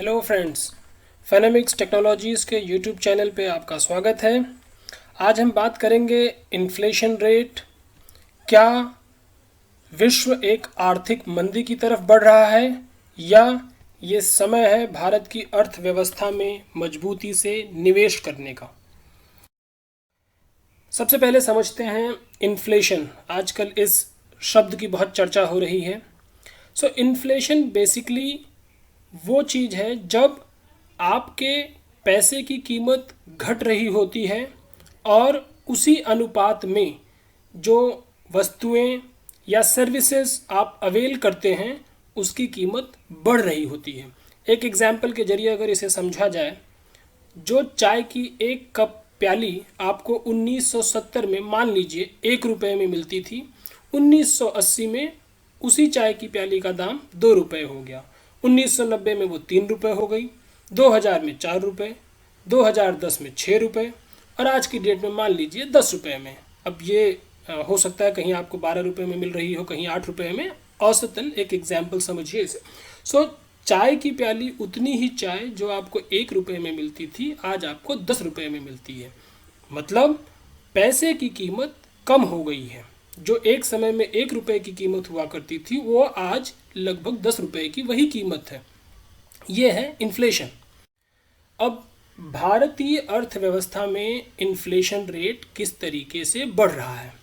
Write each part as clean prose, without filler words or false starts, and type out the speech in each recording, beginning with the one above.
Hello friends, फेनोमिक्स technologies के YouTube channel पे आपका स्वागत है। आज हम बात करेंगे इन्फ्लेशन रेट। क्या विश्व एक आर्थिक मंदी की तरफ बढ़ रहा है या ये समय है भारत की अर्थव्यवस्था में मजबूती से निवेश करने का। सबसे पहले समझते हैं इन्फ्लेशन। आजकल इस शब्द की बहुत चर्चा हो रही है। सो इन्फ्लेशन बेसिकली वो चीज़ है जब आपके पैसे की कीमत घट रही होती है और उसी अनुपात में जो वस्तुएं या सर्विसेज आप अवेल करते हैं उसकी कीमत बढ़ रही होती है। एक एग्जाम्पल के जरिए अगर इसे समझा जाए, जो चाय की एक कप प्याली आपको 1970 में मान लीजिए 1 रुपये में मिलती थी, 1980 में उसी चाय की प्याली का दाम 2 रुपये हो गया, 1990 में वो 3 रुपये हो गई, 2000 में 4 रुपये, 2010 में 6 रुपये और आज की डेट में मान लीजिए 10 रुपये में। अब ये हो सकता है कहीं आपको 12 रुपये में मिल रही हो, कहीं 8 रुपये में, औसतन एक एग्जाम्पल समझिए इसे। सो चाय की प्याली उतनी ही चाय जो आपको 1 रुपये में मिलती थी आज आपको 10 रुपये में मिलती है। मतलब पैसे की कीमत कम हो गई है। जो एक समय में 1 रुपये की कीमत हुआ करती थी वो आज लगभग 10 रुपये की वही कीमत है। ये है इन्फ्लेशन। अब भारतीय अर्थव्यवस्था में इन्फ्लेशन रेट किस तरीके से बढ़ रहा है,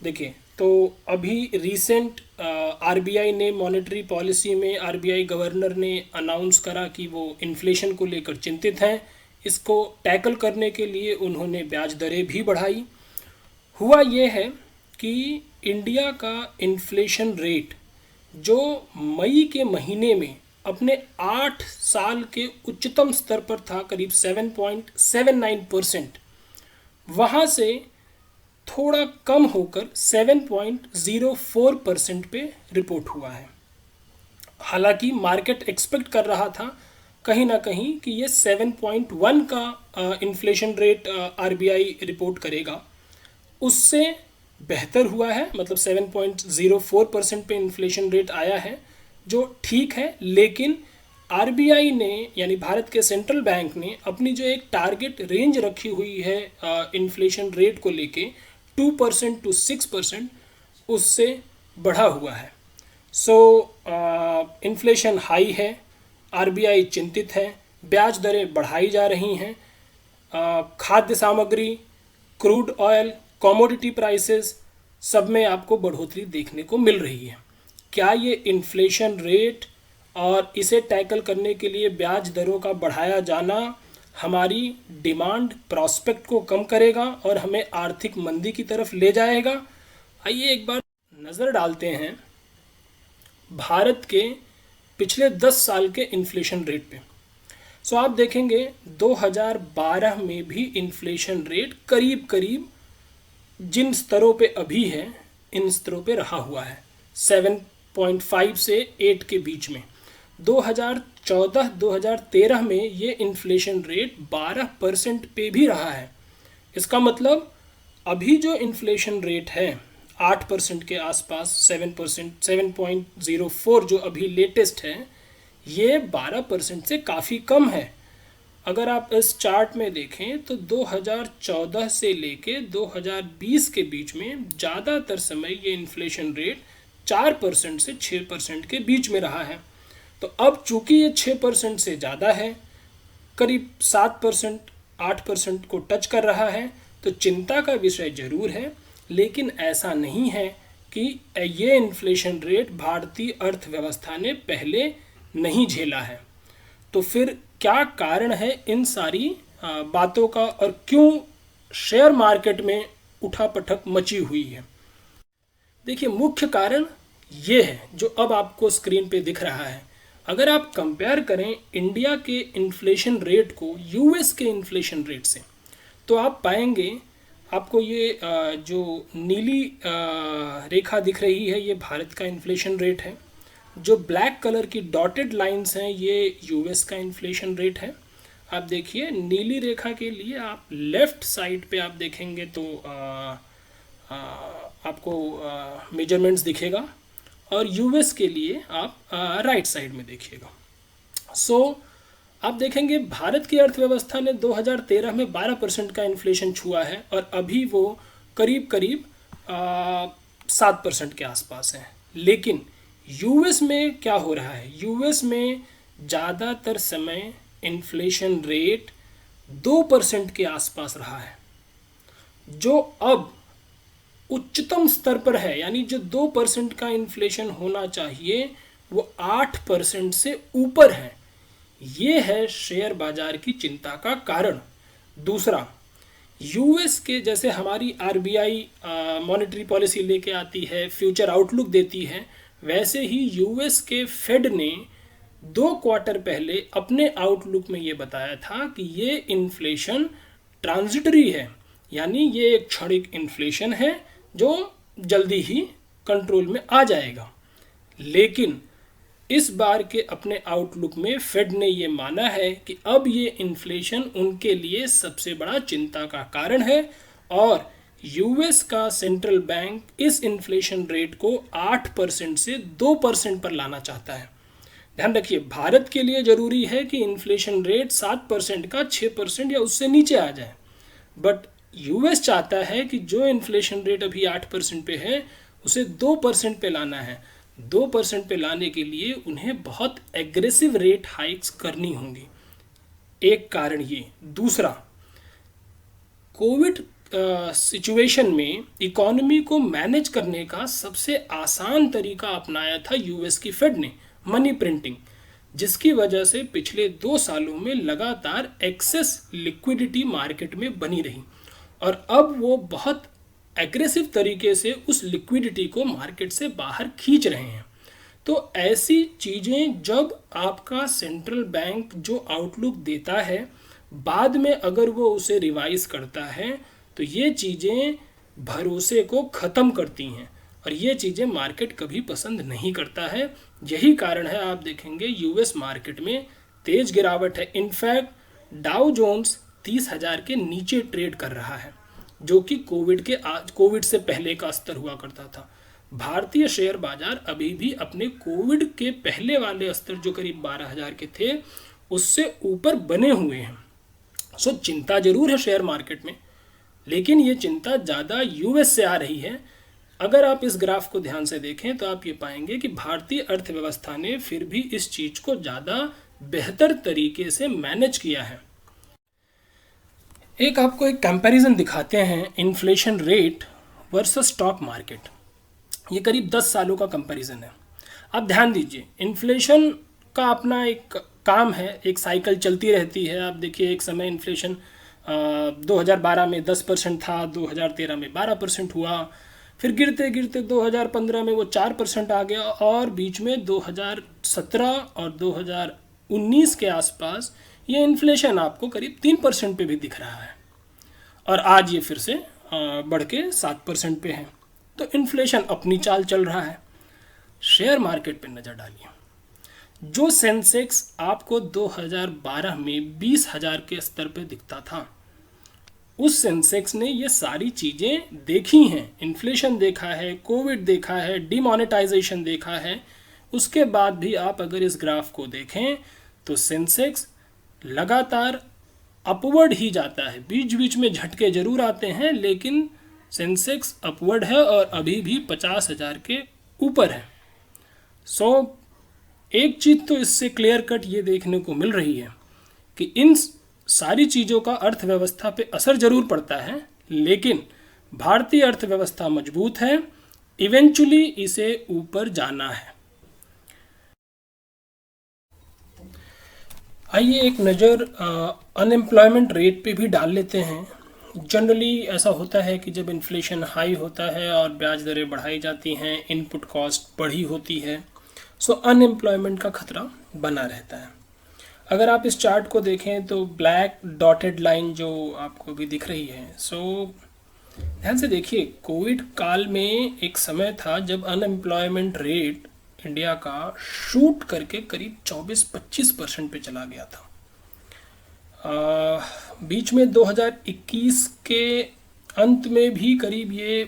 देखिए। तो अभी रिसेंट आरबीआई ने मॉनेटरी पॉलिसी में आरबीआई गवर्नर ने अनाउंस करा कि वो इन्फ्लेशन को लेकर चिंतित हैं। इसको टैकल करने के लिए उन्होंने ब्याज दरें भी बढ़ाई। हुआ ये है कि इंडिया का इन्फ्लेशन रेट जो मई के महीने में अपने 8 साल के उच्चतम स्तर पर था, करीब 7.79%, वहाँ से थोड़ा कम होकर 7.04% पे रिपोर्ट हुआ है। हालांकि मार्केट एक्सपेक्ट कर रहा था कहीं ना कहीं कि ये 7.1 का इन्फ्लेशन रेट आरबीआई रिपोर्ट करेगा। उससे बेहतर हुआ है, मतलब 7.04% पे इन्फ्लेशन रेट आया है, जो ठीक है। लेकिन आरबीआई ने यानी भारत के सेंट्रल बैंक ने अपनी जो एक टारगेट रेंज रखी हुई है इन्फ्लेशन रेट को लेके 2% टू 6%, उससे बढ़ा हुआ है। सो इन्फ्लेशन हाई है, आरबीआई चिंतित है, ब्याज दरें बढ़ाई जा रही हैं। खाद्य सामग्री, क्रूड ऑयल, कमोडिटी प्राइसेस, सब में आपको बढ़ोतरी देखने को मिल रही है। क्या ये इन्फ्लेशन रेट और इसे टैकल करने के लिए ब्याज दरों का बढ़ाया जाना हमारी डिमांड प्रॉस्पेक्ट को कम करेगा और हमें आर्थिक मंदी की तरफ ले जाएगा? आइए एक बार नज़र डालते हैं भारत के पिछले 10 साल के इन्फ्लेशन रेट पे। सो आप देखेंगे 2012 में भी इन्फ्लेशन रेट करीब करीब जिन स्तरों पे अभी है इन स्तरों पे रहा हुआ है, 7.5 से 8 के बीच में। 2014-2013 में ये इन्फ्लेशन रेट 12% पे भी रहा है। इसका मतलब अभी जो इन्फ्लेशन रेट है 8% के आसपास, 7%, 7.04 जो अभी लेटेस्ट है, ये 12% से काफ़ी कम है। अगर आप इस चार्ट में देखें तो 2014 से लेके 2020 के बीच में ज़्यादातर समय ये इन्फ्लेशन रेट 4% से 6% के बीच में रहा है। तो अब चूंकि ये 6% से ज़्यादा है, करीब 7%, 8% को टच कर रहा है, तो चिंता का विषय जरूर है। लेकिन ऐसा नहीं है कि ये इन्फ्लेशन रेट भारतीय अर्थव्यवस्था ने पहले नहीं झेला है। तो फिर क्या कारण है इन सारी बातों का और क्यों शेयर मार्केट में उठापटक मची हुई है? देखिए, मुख्य कारण ये है जो अब आपको स्क्रीन पे दिख रहा है। अगर आप कंपेयर करें इंडिया के इन्फ्लेशन रेट को यूएस के इन्फ्लेशन रेट से, तो आप पाएंगे, आपको ये जो नीली रेखा दिख रही है ये भारत का इन्फ्लेशन रेट है। जो ब्लैक कलर की डॉटेड लाइंस हैं ये यूएस का इन्फ्लेशन रेट है। आप देखिए नीली रेखा के लिए आप लेफ़्ट साइड पे आप देखेंगे तो आपको मेजरमेंट्स दिखेगा और यूएस के लिए आप राइट साइड में देखिएगा। सो आप देखेंगे भारत की अर्थव्यवस्था ने 2013 में 12% का इन्फ्लेशन छुआ है और अभी वो करीब करीब 7% के आसपास है। लेकिन यूएस में क्या हो रहा है, यूएस में ज़्यादातर समय इन्फ्लेशन रेट 2% के आसपास रहा है, जो अब उच्चतम स्तर पर है। यानी जो 2% का इन्फ्लेशन होना चाहिए वो 8% से ऊपर है। ये है शेयर बाजार की चिंता का कारण। दूसरा, यूएस के जैसे हमारी आरबीआई मॉनेटरी पॉलिसी लेके आती है, फ्यूचर आउटलुक देती है, वैसे ही यूएस के फेड ने 2 क्वार्टर पहले अपने आउटलुक में ये बताया था कि ये इन्फ्लेशन ट्रांजिटरी है, यानी ये एक क्षणिक इन्फ्लेशन है जो जल्दी ही कंट्रोल में आ जाएगा। लेकिन इस बार के अपने आउटलुक में फेड ने ये माना है कि अब ये इन्फ्लेशन उनके लिए सबसे बड़ा चिंता का कारण है और यूएस का सेंट्रल बैंक इस इन्फ्लेशन रेट को 8% से 2% पर लाना चाहता है। ध्यान रखिए, भारत के लिए ज़रूरी है कि इन्फ्लेशन रेट 7% का 6% या उससे नीचे आ जाए, बट यूएस चाहता है कि जो इन्फ्लेशन रेट अभी 8% पे है उसे 2% पे लाना है। 2% पे लाने के लिए उन्हें बहुत एग्रेसिव रेट हाइक्स करनी होंगी, एक कारण ये। दूसरा, कोविड सिचुएशन में इकोनॉमी को मैनेज करने का सबसे आसान तरीका अपनाया था यूएस की फेड ने, मनी प्रिंटिंग, जिसकी वजह से पिछले 2 सालों में लगातार एक्सेस लिक्विडिटी मार्केट में बनी रही और अब वो बहुत एग्रेसिव तरीके से उस लिक्विडिटी को मार्केट से बाहर खींच रहे हैं। तो ऐसी चीज़ें जब आपका सेंट्रल बैंक जो आउटलुक देता है, बाद में अगर वो उसे रिवाइज करता है तो ये चीज़ें भरोसे को ख़त्म करती हैं और ये चीज़ें मार्केट कभी पसंद नहीं करता है। यही कारण है आप देखेंगे यूएस मार्केट में तेज गिरावट है। इनफैक्ट डाउ जोन्स 30,000 के नीचे ट्रेड कर रहा है, जो कि कोविड से पहले का स्तर हुआ करता था। भारतीय शेयर बाजार अभी भी अपने कोविड के पहले वाले स्तर जो करीब 12,000 के थे उससे ऊपर बने हुए हैं। सो चिंता जरूर है शेयर मार्केट में, लेकिन ये चिंता ज़्यादा यूएस से आ रही है। अगर आप इस ग्राफ को ध्यान से देखें तो आप ये पाएंगे कि भारतीय अर्थव्यवस्था ने फिर भी इस चीज़ को ज़्यादा बेहतर तरीके से मैनेज किया है। एक आपको एक कंपैरिजन दिखाते हैं, inflation rate versus stock market. ये करीब 10 सालों का कंपैरिजन है। आप ध्यान दीजिए, इन्फ्लेशन का अपना एक काम है, एक साइकिल चलती रहती है। आप देखिए, एक समय इन्फ्लेशन 2012 में 10% था, 2013 में 12% हुआ, फिर गिरते गिरते 2015 में वो 4% आ गया और बीच में 2017 और 2019 के आसपास ये इन्फ्लेशन आपको करीब 3% पे भी दिख रहा है और आज ये फिर से बढ़ के 7% पे है। तो इन्फ्लेशन अपनी चाल चल रहा है। शेयर मार्केट पे नज़र डालिए, जो सेंसेक्स आपको 2012 में 20,000 के स्तर पे दिखता था, उस सेंसेक्स ने ये सारी चीज़ें देखी हैं। इन्फ्लेशन देखा है, कोविड देखा है, डिमोनेटाइजेशन देखा है। उसके बाद भी आप अगर इस ग्राफ को देखें तो सेंसेक्स लगातार अपवर्ड ही जाता है। बीच बीच में झटके जरूर आते हैं, लेकिन सेंसेक्स अपवर्ड है और अभी भी 50,000 के ऊपर है। एक चीज़ तो इससे क्लियर कट ये देखने को मिल रही है कि इन सारी चीज़ों का अर्थव्यवस्था पे असर जरूर पड़ता है, लेकिन भारतीय अर्थव्यवस्था मजबूत है, इवेंचुअली इसे ऊपर जाना है। आइए एक नज़र अनएम्प्लॉयमेंट रेट पे भी डाल लेते हैं। जनरली ऐसा होता है कि जब इन्फ्लेशन हाई होता है और ब्याज दरें बढ़ाई जाती हैं, इनपुट कॉस्ट बढ़ी होती है, सो अनएम्प्लॉयमेंट का खतरा बना रहता है। अगर आप इस चार्ट को देखें तो ब्लैक डॉटेड लाइन जो आपको भी दिख रही है, ध्यान से देखिए, कोविड काल में एक समय था जब अनएम्प्लॉयमेंट रेट इंडिया का शूट करके करीब 24-25% पे चला गया था। बीच में 2021 के अंत में भी करीब ये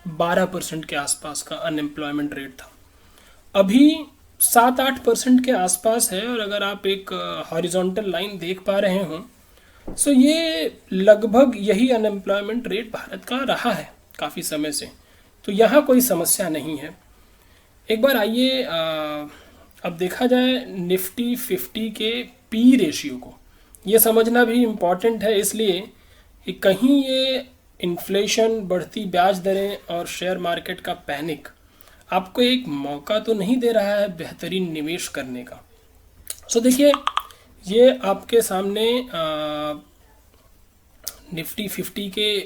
12% के आसपास का अनएम्प्लॉयमेंट रेट था। अभी 7-8% के आसपास है। और अगर आप एक हॉरिजॉन्टल लाइन देख पा रहे हो, सो ये लगभग यही अनएम्प्लॉयमेंट रेट भारत का रहा है काफ़ी समय से। तो यहाँ कोई समस्या नहीं है। एक बार आइए अब देखा जाए निफ्टी 50 के पी रेशियो को। ये समझना भी इम्पॉर्टेंट है, इसलिए कि कहीं ये इन्फ्लेशन, बढ़ती ब्याज दरें और शेयर मार्केट का पैनिक आपको एक मौका तो नहीं दे रहा है बेहतरीन निवेश करने का। सो देखिए, ये आपके सामने निफ्टी 50 के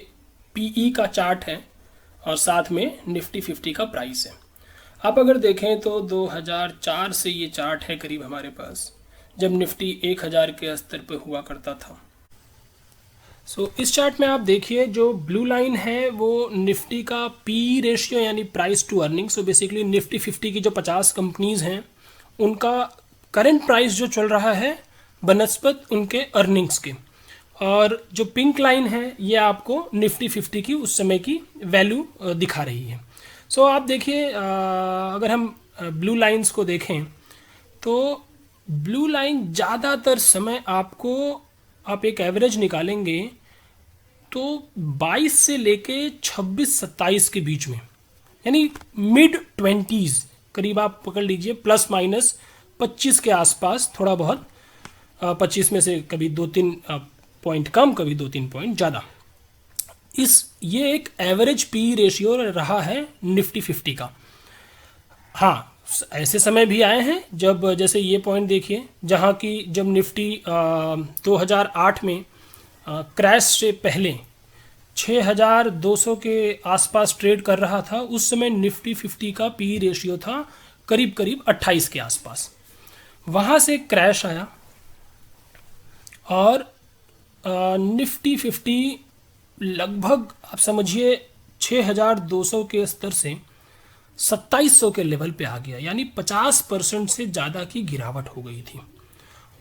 पीई का चार्ट है और साथ में निफ्टी 50 का प्राइस है। आप अगर देखें तो 2004 से ये चार्ट है करीब हमारे पास, जब निफ्टी 1000 के स्तर पर हुआ करता था। सो इस चार्ट में आप देखिए, जो ब्लू लाइन है वो निफ्टी का पी रेशियो यानी price to earning. So basically Nifty 50 की जो 50 कंपनीज हैं उनका करंट प्राइस जो चल रहा है बनस्पत उनके अर्निंग्स के। और जो पिंक लाइन है ये आपको निफ्टी 50 की उस समय की वैल्यू दिखा रही है। सो आप देखिए, अगर हम ब्लू लाइंस को देखें तो ब्लू लाइन ज़्यादातर समय आपको, आप एक एवरेज निकालेंगे तो 22 से लेके 26-27 के बीच में, यानी मिड 20s करीब आप पकड़ लीजिए, प्लस माइनस 25 के आसपास, थोड़ा बहुत 25 में से कभी 2-3 पॉइंट कम, कभी 2-3 पॉइंट ज़्यादा। ये एक एवरेज पी रेशियो रहा है निफ्टी 50 का। हाँ, ऐसे समय भी आए हैं जब, जैसे ये पॉइंट देखिए, जहाँ की जब निफ्टी 2008 में क्रैश से पहले 6200 के आसपास ट्रेड कर रहा था, उस समय निफ्टी 50 का पी रेशियो था करीब करीब 28 के आसपास। वहाँ से क्रैश आया और निफ्टी 50 लगभग आप समझिए 6200 के स्तर से 2700 के लेवल पे आ गया, यानी 50% से ज़्यादा की गिरावट हो गई थी।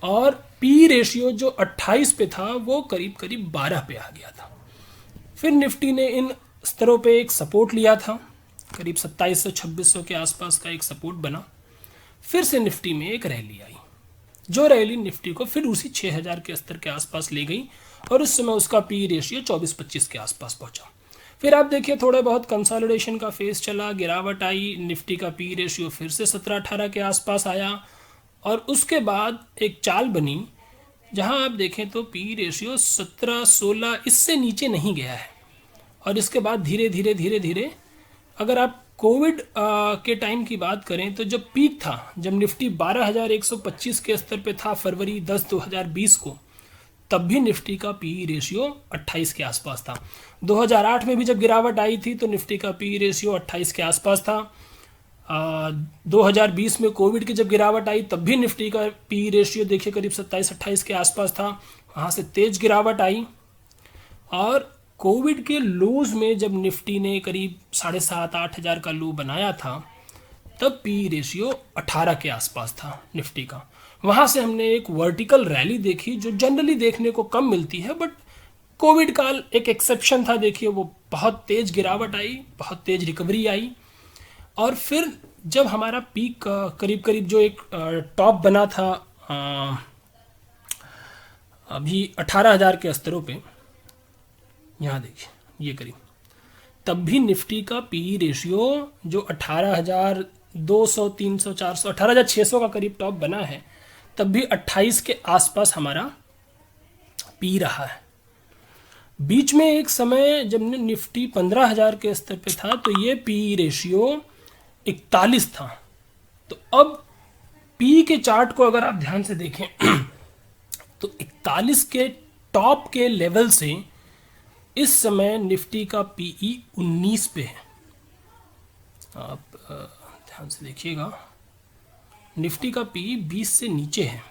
और पी रेशियो जो 28 पे था वो करीब करीब 12 पे आ गया था। फिर निफ्टी ने इन स्तरों पे एक सपोर्ट लिया था, करीब 2700-2600 के आसपास का एक सपोर्ट बना। फिर से निफ्टी में एक रैली आई, जो रैली निफ्टी को फिर उसी 6000 के स्तर के आसपास ले गई और उस समय उसका पी रेशियो 24-25 के आसपास पहुंचा। फिर आप देखिए, थोड़े बहुत कंसोलिडेशन का फेज चला, गिरावट आई, निफ्टी का पी रेशियो फिर से 17-18 के आसपास आया और उसके बाद एक चाल बनी जहां आप देखें तो पी रेशियो 17-16 इससे नीचे नहीं गया है। और इसके बाद धीरे धीरे धीरे धीरे, अगर आप कोविड के टाइम की बात करें तो जब पीक था, जब निफ्टी 12,125 के स्तर पे था फरवरी 10, 2020 को, तब भी निफ्टी का पी रेशियो 28 के आसपास था। 2008 में भी जब गिरावट आई थी तो निफ्टी का पी रेशियो 28 के आसपास था। 2020 में कोविड की जब गिरावट आई तब भी निफ्टी का पी रेशियो देखिए करीब 27-28 के आसपास था। वहाँ से तेज गिरावट आई और कोविड के लोज में जब निफ्टी ने करीब 7,500-8 हज़ार का लो बनाया था, तब पी रेशियो 18 के आसपास था निफ्टी का। वहाँ से हमने एक वर्टिकल रैली देखी जो जनरली देखने को कम मिलती है, बट कोविड काल एक एक्सेप्शन था। देखिए, वो बहुत तेज गिरावट आई, बहुत तेज रिकवरी आई और फिर जब हमारा पीक करीब करीब जो एक टॉप बना था अभी 18,000 के स्तरों पे, यहाँ देखिए ये करीब, तब भी निफ्टी का पी रेशियो जो 18,200, 300, 400, 18,600 का करीब टॉप बना है, तब भी 28 के आसपास हमारा पी रहा है। बीच में एक समय जब निफ्टी 15,000 के स्तर पे था तो ये पी रेशियो 41 था। तो अब पी के चार्ट को अगर आप ध्यान से देखें तो 41 के टॉप के लेवल से इस समय निफ्टी का पीई 19 पे है। आप ध्यान से देखिएगा, निफ्टी का पीई 20 से नीचे है।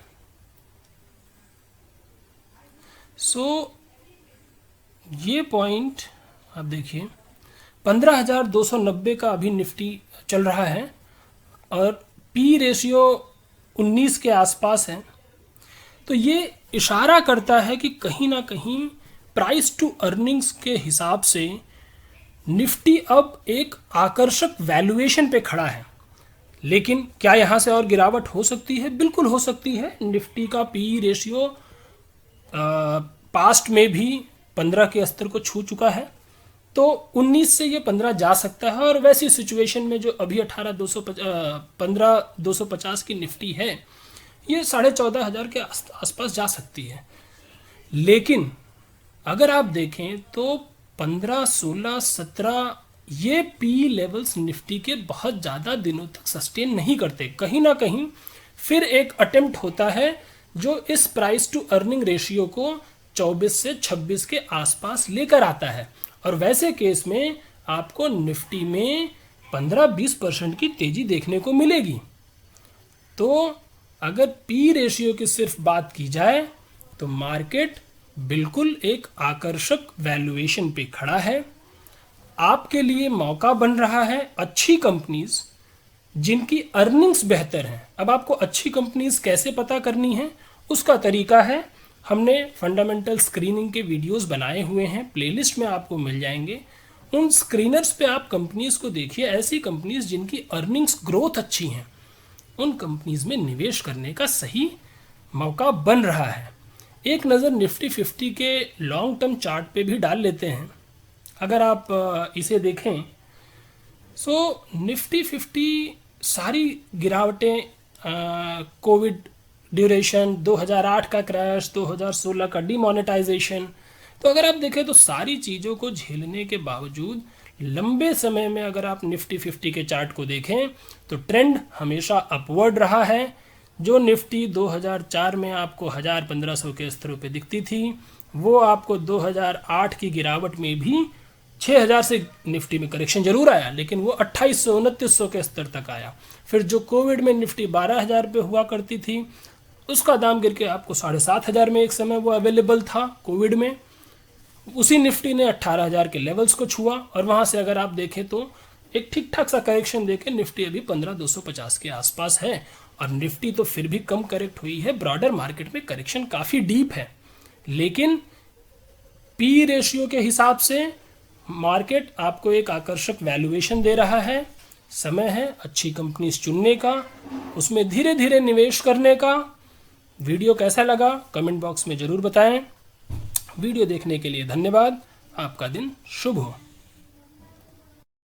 सो ये पॉइंट आप देखिए, 15,290 का अभी निफ्टी चल रहा है और पी रेशियो 19 के आसपास है। तो ये इशारा करता है कि कहीं ना कहीं प्राइस टू अर्निंग्स के हिसाब से निफ्टी अब एक आकर्षक वैल्यूएशन पे खड़ा है। लेकिन क्या यहाँ से और गिरावट हो सकती है? बिल्कुल हो सकती है। निफ्टी का पी रेशियो पास्ट में भी 15 के स्तर को छू चुका है, तो 19 से ये 15 जा सकता है। और वैसी सिचुएशन में जो अभी 15,250 की निफ्टी है, ये 14,500 के आसपास जा सकती है। लेकिन अगर आप देखें तो 15, 16, 17 ये पी लेवल्स निफ्टी के बहुत ज़्यादा दिनों तक सस्टेन नहीं करते। कहीं ना कहीं फिर एक अटेम्प्ट होता है जो इस प्राइस टू अर्निंग रेशियो को 24 से 26 के आसपास लेकर आता है। और वैसे केस में आपको निफ्टी में 15-20% की तेजी देखने को मिलेगी। तो अगर पी रेशियो की सिर्फ बात की जाए तो मार्केट बिल्कुल एक आकर्षक वैल्यूएशन पे खड़ा है। आपके लिए मौका बन रहा है अच्छी कंपनीज जिनकी अर्निंग्स बेहतर हैं। अब आपको अच्छी कंपनीज कैसे पता करनी है, उसका तरीका है, हमने फंडामेंटल स्क्रीनिंग के वीडियोस बनाए हुए हैं, प्लेलिस्ट में आपको मिल जाएंगे। उन स्क्रीनर्स पे आप कंपनीज को देखिए, ऐसी कंपनीज जिनकी अर्निंग्स ग्रोथ अच्छी हैं, उन कंपनीज में निवेश करने का सही मौका बन रहा है। एक नज़र निफ्टी 50 के लॉन्ग टर्म चार्ट पे भी डाल लेते हैं। अगर आप इसे देखें, सो निफ्टी 50 सारी गिरावटें, कोविड ड्यूरेशन, 2008 का क्रैश, 2016 का डिमोनेटाइजेशन, तो अगर आप देखें तो सारी चीज़ों को झेलने के बावजूद लंबे समय में अगर आप निफ्टी 50 के चार्ट को देखें तो ट्रेंड हमेशा अपवर्ड रहा है। जो निफ्टी 2004 में आपको 1000-1500 के स्तरों पे दिखती थी, वो आपको 2008 की गिरावट में भी 6000 से निफ्टी में करेक्शन जरूर आया, लेकिन वो 2800-2900 के स्तर तक आया। फिर जो कोविड में निफ्टी 12000 पे हुआ करती थी, उसका दाम गिर के आपको 7500 में एक समय वो अवेलेबल था कोविड में। उसी निफ्टी ने 18000 के लेवल्स को छुआ और वहाँ से अगर आप देखें तो एक ठीक ठाक सा करेक्शन देके निफ्टी अभी 15250 के आसपास है। और निफ्टी तो फिर भी कम करेक्ट हुई है, ब्रॉडर मार्केट में करेक्शन काफ़ी डीप है, लेकिन पी रेशियो के हिसाब से मार्केट आपको एक आकर्षक वैल्यूएशन दे रहा है। समय है अच्छी कंपनीज चुनने का, उसमें धीरे धीरे निवेश करने का। वीडियो कैसा लगा कमेंट बॉक्स में ज़रूर बताएं। वीडियो देखने के लिए धन्यवाद। आपका दिन शुभ हो।